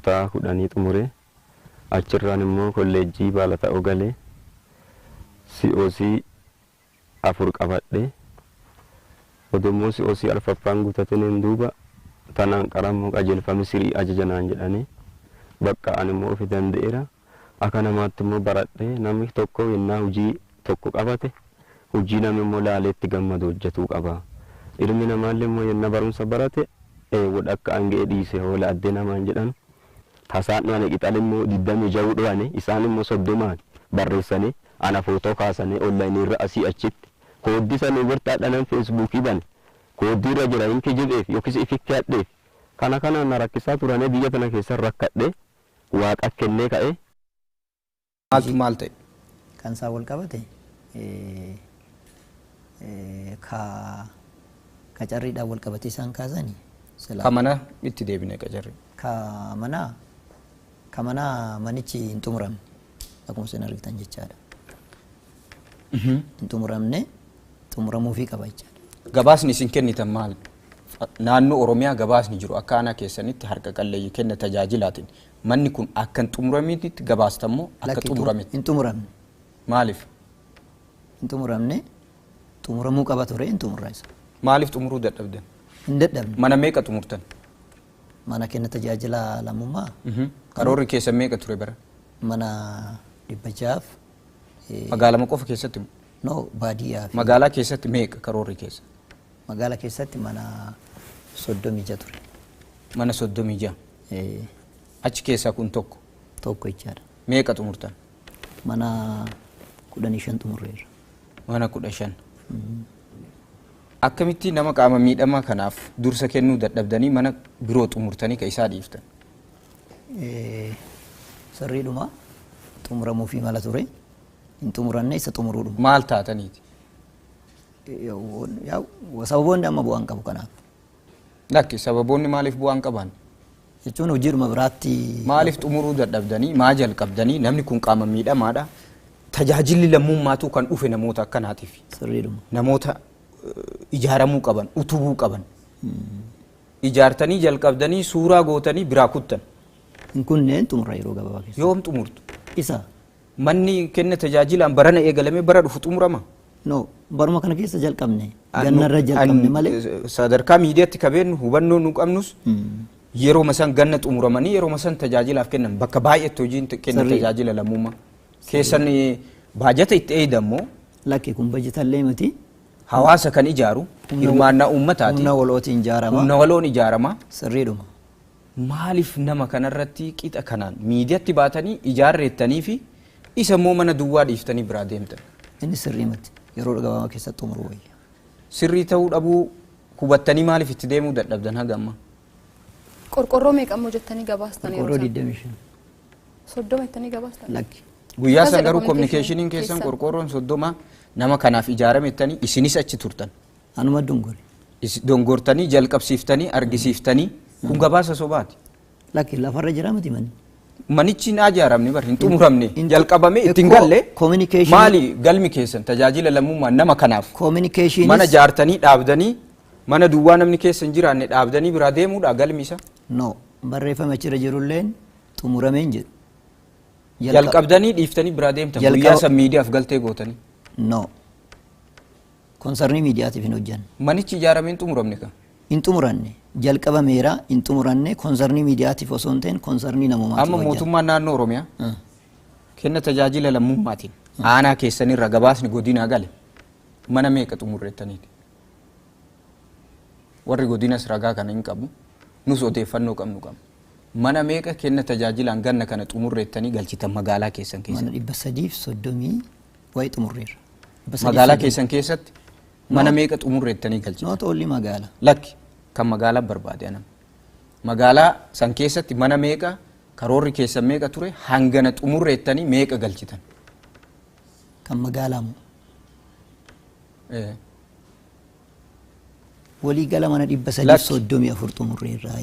kutaa kudhanii xumure achirraan immoo kolleejjii Baalata'oo galee COC 4 qabadhe odummoo COC arfaffaan guutateen duuba tanaan qarammoo qajeelfame sirii ajajanaan jedhanii bakka ani immoo ofi danda'eera akka namaatti immoo baradhe namni tokko yennaa hojii tokko qabate hojii namni immoo laaleetti gammadu hojjetuu qaba. Ilmi namaallee immoo yennaa barumsa barate wada akka angee dhiise hoola addee namaan jedhan tasaan ani qixal immoo 26 dhuwane isaan immoo 30 barreessanii ana footoo kaasanii online irra asii achitti kooddisanii birtaadhaan feesbuukii bane kooddiirra jira hin kijibeef yookiis ifikkaadheef kana na rakkisaa turane biyya tana keessa rakkadhe waaqa kennee ka'e. Maal ta'e kan isaa wal qabate qacarriidhaan wal qabate isaan kaasanii ka mana itti deebine qacarri ka mana manichi hin xumuramne akkuma isin argitan jechaadha. Hin xumuramne xumuramuufii qaba jechaadha. Gabaasni isin kennitan maal? Naannoo Oromiyaa gabaasni jiru akka aanaa keessanitti harka qalleeyyii kenna tajaajilaatiin manni kun akka hin xumuramitti gabaastamoo akka xumurametti? Hin xumuramne. Maaliif? Hin xumuramne xumuramuu qaba ture hin xumurraa isa. Maaliif xumuruu dadhabdan? Hin dadhabne. Mana meeqa xumurtan? Mana kenna tajaajila lammummaa. Karoorri keessa meeqa ture bara? Mana 600. Magaalaa qofa keessatti? No, baadiyyaa. Magaalaa keessatti meeqa karoorri keessa? Magaalaa keessatti mana 36 ture. Mana 36? Achi keessaa kun tokko? Tokko jechaadha. Meeqa xumurtan? Mana 15 xumurreerra. Mana 15. Akkamitti nama qaama miidhamaa kanaaf dursa kennuu dadhabdanii mana biroo xumurtanii ka isaa dhiiftan? Sirriidhuma xumuramuufii mala ture. Hin xumuranne isa xumuruudhuma. Maal taataniiti? Sababoonni amma bu'aan qabu kanaaf. Lakki sababoonni maaliif bu'aan qaban? Jechuun hojiiruma biraatti. Maaliif xumuruu dadhabdanii maa jalqabdanii namni kun qaama miidhamaadha. Tajaajilli lammummaatu kan dhufe namoota akkanaatiif. Sirriidhuma. Namoota ijaaramuu qaban, utubuu qaban. Ijaartanii jalqabdanii suuraa gootanii biraa kuttan. Hin kunneen xumura yeroo gabaabaa keessa. Yoom xumurtu? Isa. Manni kenna tajaajilaan barana eegalame bara dhufu xumurama? No, baruma kana keessa jalqabne. Gannarra jalqabne malee. Sadarkaa miidiyaatti kabeennu hubannoo nu qabnus yeroo masan ganna xumuramanii yeroo masan tajaajilaaf kennan bakka baay'eetti hojiin kenna tajaajila lammummaa. Keessan baajata itti eeyidammoo. Lakki kun bajatallee miti. Hawaasa kan ijaaru hirmaannaa uummataati. Humna walootiin ijaarama. Humna waloon ijaarama. Sirriidhuma. Maaliif nama kanarratti qixa kanaan miidiyaatti baatanii ijaarreettanii fi isa immoo mana duwwaa dhiiftanii biraa deemtan? Inni sirrii miti. Yeroo gabaabaa keessatti xumuruu wayya. Sirrii ta'uu dhabuu hubattanii maaliif itti deemuu dadhabdan haga amma? Qorqorroo meeqammoo jettanii gabaastan yeroo Qorqorroo 25. 30 jettanii gabaastan? Lakki. Guyyaa san garuu kominikeeshiniin keessan qorqorroon 30 nama kanaaf ijaaramettanii isinis achi turtan. Anuma dongore. Dongortanii jalqabsiiftanii argisiiftanii kun gabaasa sobaati. Lakki lafarra jira miti manni. Manichi hin ijaaramne bar hin xumuramne jalqabame ittiin galle maali galmi keessan tajaajila lammummaa nama kanaaf mana jaartanii dhaabdanii mana duwwaa namni keessa hin jiraanne dhaabdanii biraa deemuudha galmi isa? No, barreeffama achirra jirulleen xumuramee hin jiru. Jalqabdanii dhiiftanii biraa deemtan guyyaa san miidiyaaf galtee gootanii? No, konsarnii miidiyaatiif hin hojjanne. Manichi ijaaramee hin xumuramne kan? Hin xumuranne jalqabameera hin xumuranne konsarnii miidiyaatiif osoo hin ta'in konsarnii namummaatiif hojjanne. Amma mootummaan naannoo Oromiyaa kenna tajaajila lammummaatiin aanaa keessanirra gabaasni godinaa gale mana meeqa xumurreettaniiti? Warri godinas ragaa kana hin qabu nus odeeffannoo qabnu qabna. Mana meeqa kenna tajaajilaan ganna kana xumurreettanii galchitan magaalaa keessan keessatti? Mana 330 wayi xumurreera. Magaalaa keessan keessatti mana meeqa xumurreettanii galchitan? Noota olli magaalaa. Lakki kan magaalaa barbaade anam. Magaalaa san keessatti mana meeqa karoorri keessan meeqa ture hangana xumurreettanii meeqa galchitan? Kan magaalaa moo? Walii gala mana 334 xumurreerraa.